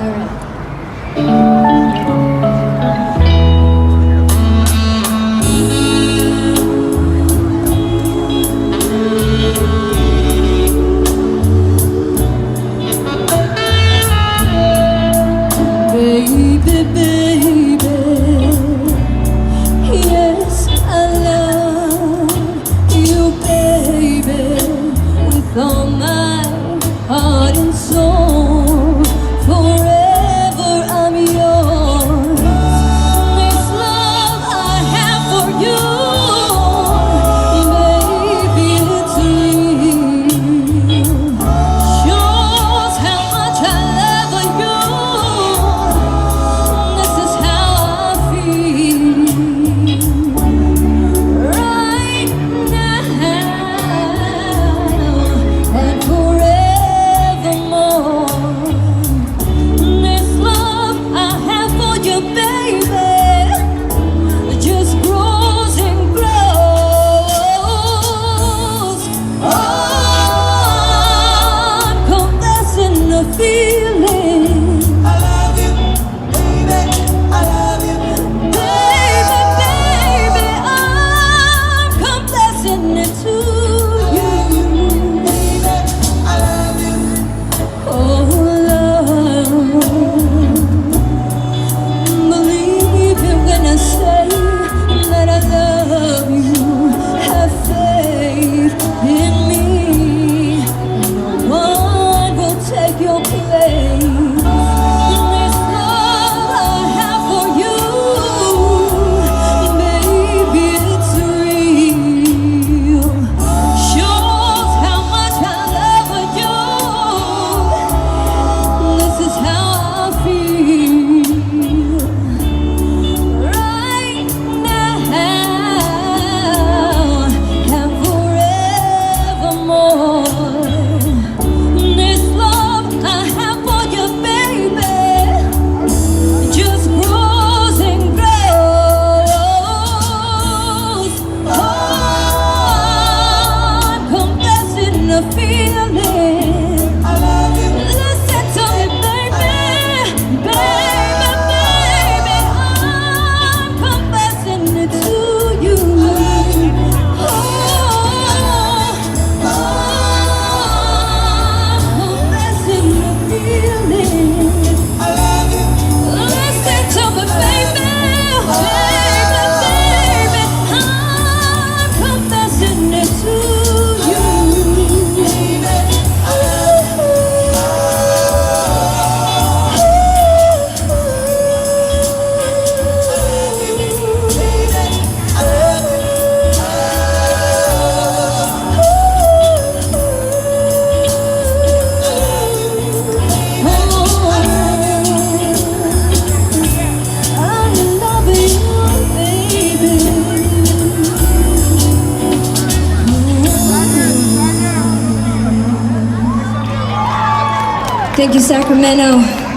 All right. Baby, baby, yes, I love you, baby, with all my heart and soul. Forever I'm yours. This love I have for you, baby, it's real. Shows how much I love you. This is how I feel right now and forevermore. This love I have for you, baby, just grows and grows. Oh, I'm confessing the feeling. I love you, baby. I love you. Baby, baby, I'm confessing it to you. Baby, I love you. Oh, love, believe it when I say that I love you. Have faith in me. No one will take your place. This love I have for you, baby, it's real. Shows how much I love you. This is how I feel right now and forevermore. This love I have for you, baby, just grows and grows. Oh, I'm confessing the feeling. I love you. Listen to me, baby, baby, baby. I'm confessing it to you. Oh, I'm confessing the feeling. I love you. Listen to me, baby, baby, baby. I'm confessing it to you. Baby, I love you. Baby, I love you. Thank you, Sacramento.